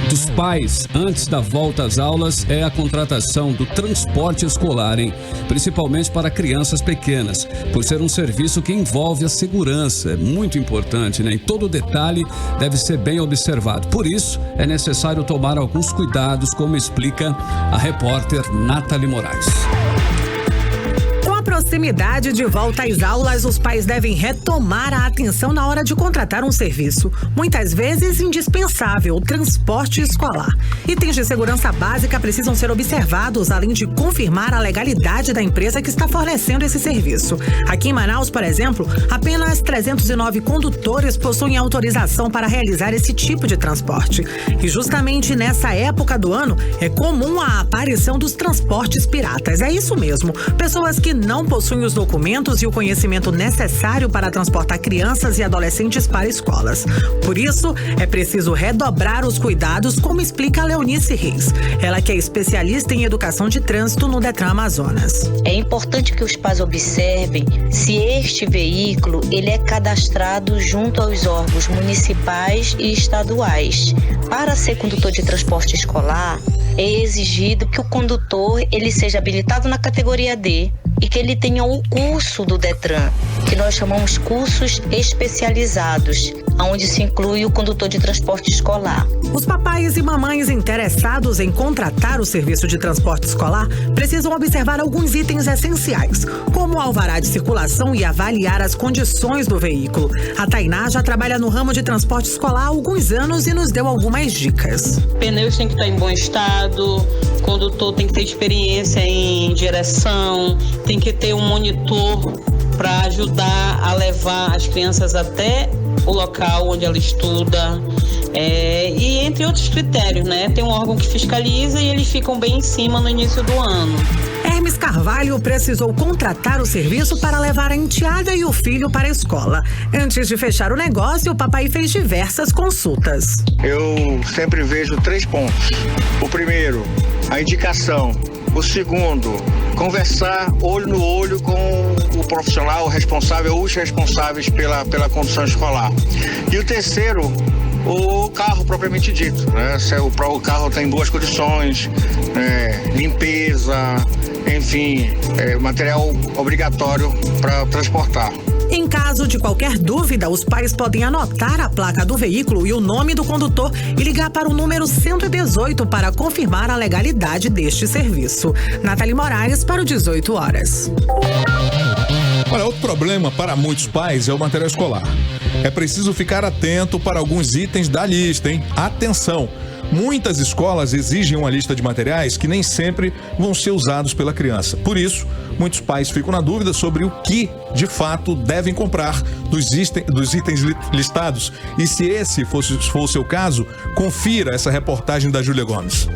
dos pais antes da volta às aulas é a contratação do transporte escolar, hein? Principalmente para crianças pequenas, por ser um serviço que envolve a segurança. É muito importante, né? E todo detalhe deve ser bem observado. Por isso, é necessário tomar alguns cuidados, como explica a repórter Nathalie Moraes. Proximidade de volta às aulas, os pais devem retomar a atenção na hora de contratar um serviço, muitas vezes indispensável, o transporte escolar. Itens de segurança básica precisam ser observados, além de confirmar a legalidade da empresa que está fornecendo esse serviço. Aqui em Manaus, por exemplo, apenas 309 condutores possuem autorização para realizar esse tipo de transporte. E justamente nessa época do ano, é comum a aparição dos transportes piratas. É isso mesmo, pessoas que não possuem os documentos e o conhecimento necessário para transportar crianças e adolescentes para escolas. Por isso, é preciso redobrar os cuidados, como explica a Leonice Reis. Ela que é especialista em educação de trânsito no Detran Amazonas. É importante que os pais observem se este veículo ele é cadastrado junto aos órgãos municipais e estaduais. Para ser condutor de transporte escolar, é exigido que o condutor ele seja habilitado na categoria D e que ele tenha o curso do Detran. que nós chamamos cursos especializados, onde se inclui o condutor de transporte escolar. Os papais e mamães interessados em contratar o serviço de transporte escolar precisam observar alguns itens essenciais, como o alvará de circulação e avaliar as condições do veículo. A Tainá já trabalha no ramo de transporte escolar há alguns anos e nos deu algumas dicas. Pneus têm que estar em bom estado, o condutor tem que ter experiência em direção, tem que ter um monitor para ajudar a levar as crianças até o local onde ela estuda, e entre outros critérios, né? Tem um órgão que fiscaliza e eles ficam bem em cima no início do ano. Hermes Carvalho precisou contratar o serviço para levar a enteada e o filho para a escola. Antes de fechar o negócio, o papai fez diversas consultas. Eu sempre vejo 3 pontos. O primeiro, a indicação. O segundo, conversar olho no olho com o profissional responsável, os responsáveis pela condução escolar. E o terceiro, o carro propriamente dito, né? Se o carro está em boas condições, limpeza, enfim, material obrigatório para transportar. Em caso de qualquer dúvida, os pais podem anotar a placa do veículo e o nome do condutor e ligar para o número 118 para confirmar a legalidade deste serviço. Nathalie Moraes para o 18 horas. Olha, outro problema para muitos pais é o material escolar. É preciso ficar atento para alguns itens da lista, hein? Atenção! Muitas escolas exigem uma lista de materiais que nem sempre vão ser usados pela criança. Por isso, muitos pais ficam na dúvida sobre o que, de fato, devem comprar dos itens listados. E se esse for o seu caso, confira essa reportagem da Júlia Gomes.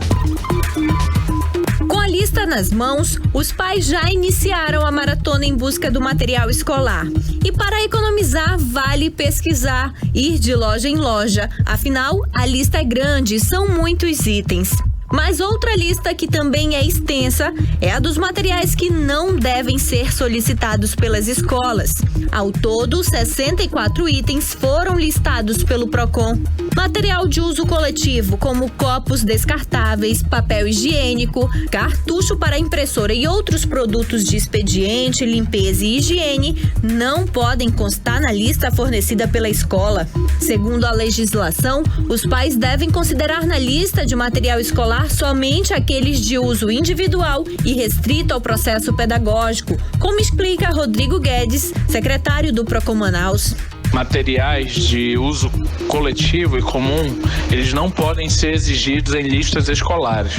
Com a lista nas mãos, os pais já iniciaram a maratona em busca do material escolar. E para economizar, vale pesquisar, ir de loja em loja. Afinal, a lista é grande e são muitos itens. Mas outra lista que também é extensa é a dos materiais que não devem ser solicitados pelas escolas. Ao todo, 64 itens foram listados pelo Procon. Material de uso coletivo, como copos descartáveis, papel higiênico, cartucho para impressora e outros produtos de expediente, limpeza e higiene, não podem constar na lista fornecida pela escola. Segundo a legislação, os pais devem considerar na lista de material escolar somente aqueles de uso individual e restrito ao processo pedagógico, como explica Rodrigo Guedes, secretário do Procon Manaus. Materiais de uso coletivo e comum, eles não podem ser exigidos em listas escolares,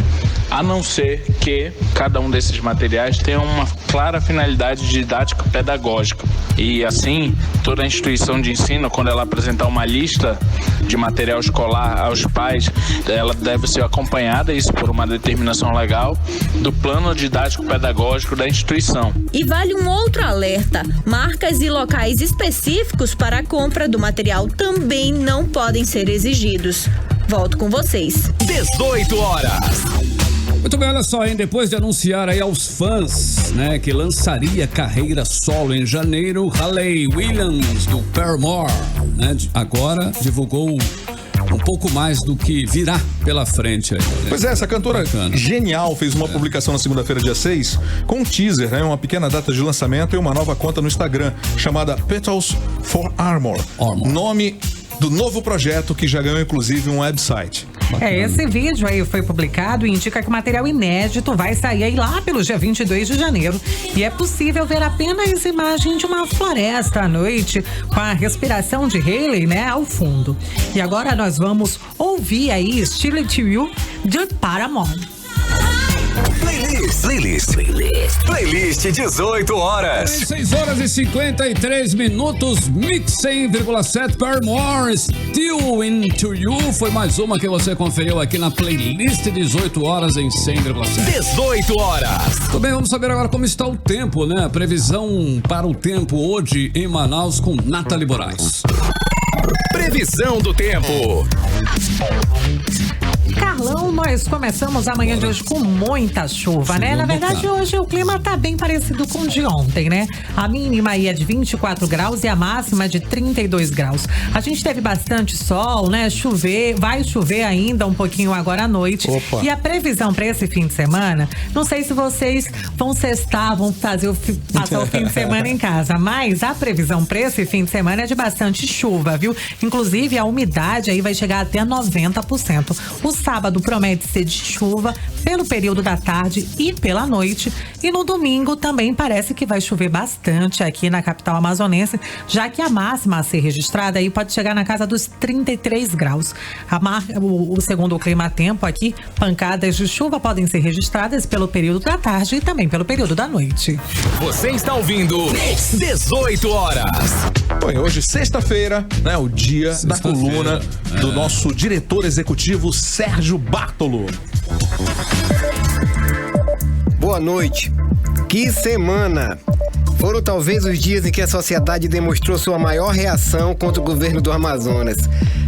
a não ser que cada um desses materiais tenha uma clara finalidade didática pedagógica. E assim, toda instituição de ensino, quando ela apresentar uma lista de material escolar aos pais, ela deve ser acompanhada, isso por uma determinação legal, do plano didático pedagógico da instituição. E vale um outro alerta: marcas e locais específicos para a compra do material também não podem ser exigidos. Volto com vocês. 18 horas. Muito bem, olha só, hein? Depois de anunciar aí aos fãs, né, que lançaria carreira solo em janeiro, Hayley Williams, do Paramore, né, agora divulgou um pouco mais do que virá pela frente aí. Né? Pois é, essa cantora genial fez uma publicação na segunda-feira, dia 6, com um teaser, né, uma pequena data de lançamento e uma nova conta no Instagram, chamada Petals for Armor. Nome do novo projeto que já ganhou inclusive um website. Esse vídeo aí foi publicado e indica que o material inédito vai sair aí lá pelo dia 22 de janeiro. E é possível ver apenas imagem de uma floresta à noite, com a respiração de Hayley, né, ao fundo. E agora nós vamos ouvir aí Still to You, de Paramore. Playlist 18 horas. 6 horas e 53 minutos, Mix 100,7 Paramore, Still Into You. Foi mais uma que você conferiu aqui na Playlist 18 horas em 100,7. 18 horas. Tudo bem, vamos saber agora como está o tempo, né? Previsão para o tempo hoje em Manaus com Nathalie Moraes. Previsão do tempo. Carlão, nós nós começamos a manhã de hoje com muita chuva, né? Na verdade, hoje o clima tá bem parecido com o de ontem, né? A mínima aí é de 24 graus e a máxima de 32 graus. A gente teve bastante sol, né? Vai chover ainda um pouquinho agora à noite. Opa. E a previsão para esse fim de semana, não sei se vocês vão sextar, vão passar o fim de semana em casa, mas a previsão para esse fim de semana é de bastante chuva, viu? Inclusive, a umidade aí vai chegar até 90%. O sábado promete ser de chuva pelo período da tarde e pela noite. E no domingo também parece que vai chover bastante aqui na capital amazonense, já que a máxima a ser registrada aí pode chegar na casa dos 33 graus. Segundo o clima-tempo aqui, pancadas de chuva podem ser registradas pelo período da tarde e também pelo período da noite. Você está ouvindo 18 horas. Bom, hoje, sexta-feira, né? O dia da coluna do nosso diretor executivo, Sérgio Bartolo. Boa noite. Que semana! Foram talvez os dias em que a sociedade demonstrou sua maior reação contra o governo do Amazonas.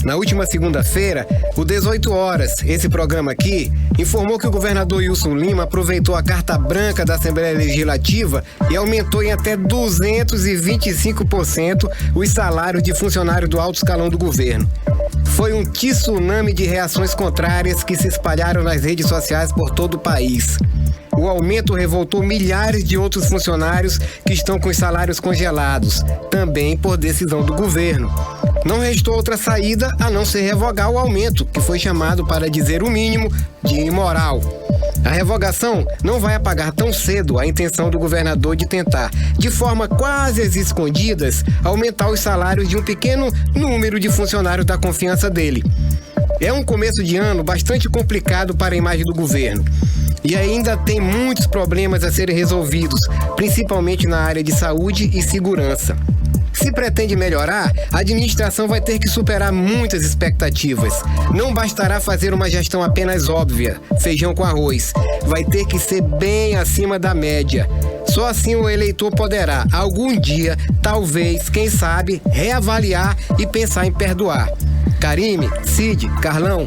Na última segunda-feira, o 18 horas, esse programa aqui, informou que o governador Wilson Lima aproveitou a carta branca da Assembleia Legislativa e aumentou em até 225% os salários de funcionários do alto escalão do governo. Foi um tsunami de reações contrárias que se espalharam nas redes sociais por todo o país. O aumento revoltou milhares de outros funcionários que estão com os salários congelados, também por decisão do governo. Não restou outra saída a não ser revogar o aumento, que foi chamado, para dizer o mínimo, de imoral. A revogação não vai apagar tão cedo a intenção do governador de tentar, de forma quase às escondidas, aumentar os salários de um pequeno número de funcionários da confiança dele. É um começo de ano bastante complicado para a imagem do governo. E ainda tem muitos problemas a serem resolvidos, principalmente na área de saúde e segurança. Se pretende melhorar, a administração vai ter que superar muitas expectativas. Não bastará fazer uma gestão apenas óbvia, feijão com arroz. Vai ter que ser bem acima da média. Só assim o eleitor poderá, algum dia, talvez, quem sabe, reavaliar e pensar em perdoar. Karime, Cid, Carlão.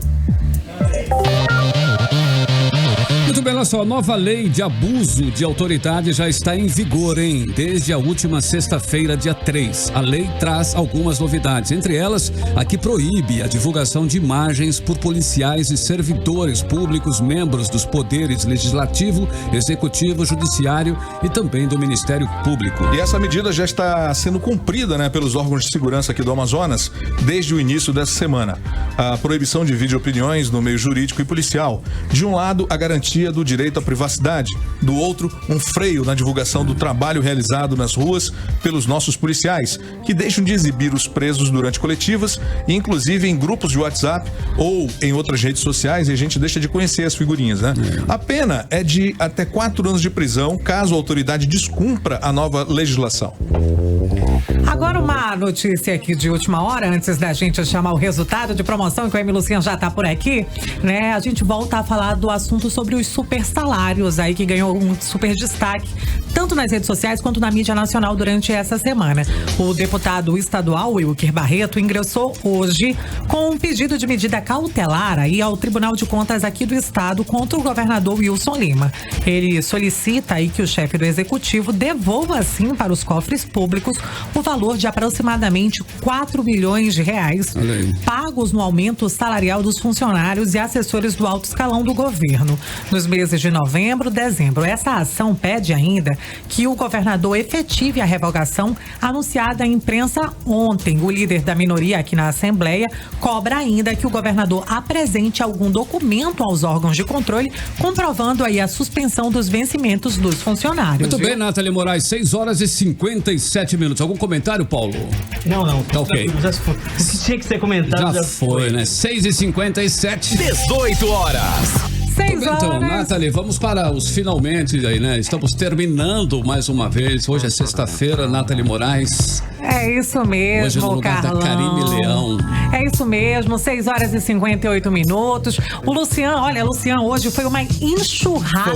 Muito bem, olha só, a nova lei de abuso de autoridade já está em vigor, hein? Desde a última sexta-feira, dia 3. A lei traz algumas novidades, entre elas, a que proíbe a divulgação de imagens por policiais e servidores públicos, membros dos poderes legislativo, executivo, judiciário e também do Ministério Público. E essa medida já está sendo cumprida, né, pelos órgãos de segurança aqui do Amazonas desde o início dessa semana. A proibição de vídeo opiniões no meio jurídico e policial. De um lado, a garantia do direito à privacidade, do outro, um freio na divulgação do trabalho realizado nas ruas pelos nossos policiais, que deixam de exibir os presos durante coletivas e inclusive em grupos de WhatsApp ou em outras redes sociais, e a gente deixa de conhecer as figurinhas, né? A pena é de até 4 anos de prisão caso a autoridade descumpra a nova legislação. Agora uma notícia aqui de última hora, antes da gente chamar o resultado de promoção, que o Emílio Luciano já está por aqui, né? A gente volta a falar do assunto sobre os super salários aí, que ganhou um super destaque, tanto nas redes sociais quanto na mídia nacional durante essa semana. O deputado estadual, Wilker Barreto, ingressou hoje com um pedido de medida cautelar aí ao Tribunal de Contas aqui do estado contra o governador Wilson Lima. Ele solicita aí que o chefe do executivo devolva assim para os cofres públicos o valor de aproximadamente 4 bilhões de reais pagos no aumento salarial dos funcionários e assessores do alto escalão do governo nos meses de novembro e dezembro. Essa ação pede ainda que o governador efetive a revogação anunciada à imprensa ontem. O líder da minoria aqui na Assembleia cobra ainda que o governador apresente algum documento aos órgãos de controle comprovando aí a suspensão dos vencimentos dos funcionários. Muito bem, Nathalie Moraes, 6 horas e 57 minutos. Algum comentário, Paulo? Não. Tá ok. Já tinha que ser comentado. Já foi, né? 6h57. 18 horas. 6 horas. Então, Nathalie, vamos para os finalmente aí, né? Estamos terminando mais uma vez. Hoje é sexta-feira, Nathalie Moraes. É isso mesmo, hoje no lugar Carlão. da Karine Leão. É isso mesmo, 6 horas e 58 minutos. O Luciano, olha, Luciano, hoje foi uma enxurrada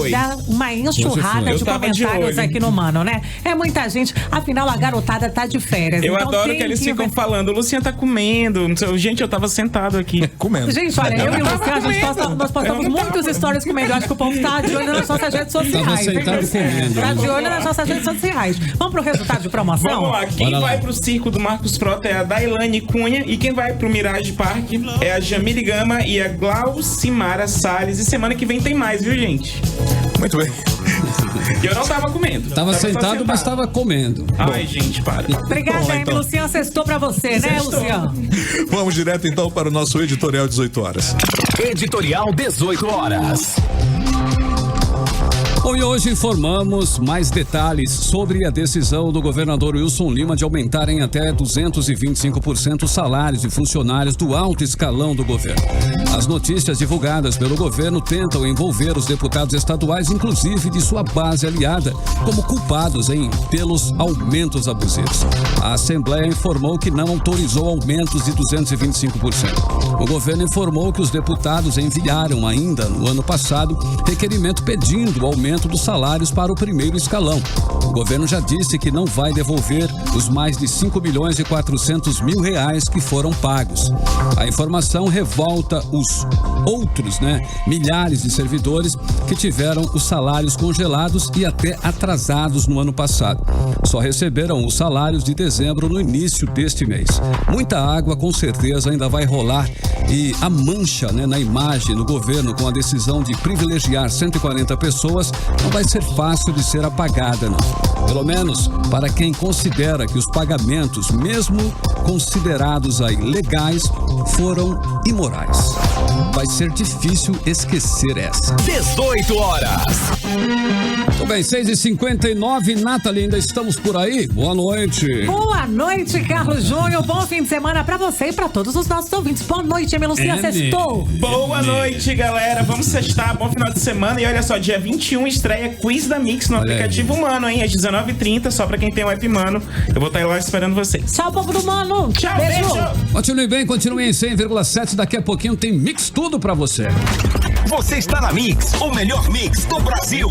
de comentários aqui no Mano, né? É muita gente, afinal a garotada tá de férias. Eu então adoro que eles ficam falando, o Luciano tá comendo. Gente, eu tava sentado aqui. Comendo. Gente, olha, eu e o Luciano, nós postamos muitos stories comendo. Eu acho que o povo tá de olho nas nossas redes sociais. Tava sentado comendo. Tá de olho nas nossas redes sociais. Vamos pro resultado de promoção? Vamos lá, quem vai pro circo do Marcos Frota é a Dailane Cunha e quem vai pro Mirage Park é a Jamile Gama e a Glaucimara Salles. E semana que vem tem mais, viu, gente? Muito bem. E eu não tava comendo. Tava sentado, mas tava comendo. Ai, gente, para. Obrigada, hein, Luciano. Sextou pra você, né, Luciano? Vamos direto então para o nosso editorial 18 horas. Editorial 18 horas. Bom, e hoje informamos mais detalhes sobre a decisão do governador Wilson Lima de aumentar em até 225% os salários de funcionários do alto escalão do governo. As notícias divulgadas pelo governo tentam envolver os deputados estaduais, inclusive de sua base aliada, como culpados pelos aumentos abusivos. A Assembleia informou que não autorizou aumentos de 225%. O governo informou que os deputados enviaram ainda no ano passado requerimento pedindo o aumento dos salários para o primeiro escalão. O governo já disse que não vai devolver os mais de 5.400.000 reais que foram pagos. A informação revolta os outros, milhares de servidores que tiveram os salários congelados e até atrasados no ano passado. Só receberam os salários de dezembro no início deste mês. Muita água com certeza ainda vai rolar e a mancha na imagem do governo com a decisão de privilegiar 140 pessoas não vai ser fácil de ser apagada, não. Pelo menos para quem considera que os pagamentos, mesmo considerados legais, foram imorais. Vai ser difícil esquecer essa. 18 horas. Tudo bem, 6h59, Nathalie, ainda estamos por aí? Boa noite. Boa noite, Carlos Júnior. Bom fim de semana pra você e pra todos os nossos ouvintes. Boa noite, Luciano. Sextou. Boa noite, galera. Vamos sextar. Bom final de semana. E olha só, dia 21 estreia Quiz da Mix no aplicativo Mano, hein? Às 19h30, só pra quem tem o app Mano. Eu vou estar lá esperando vocês. Tchau, povo do Mano. Tchau, beijo. Continue bem, continue em 100,7. Daqui a pouquinho tem Mix Tudo pra você. Você está na Mix, o melhor mix do Brasil.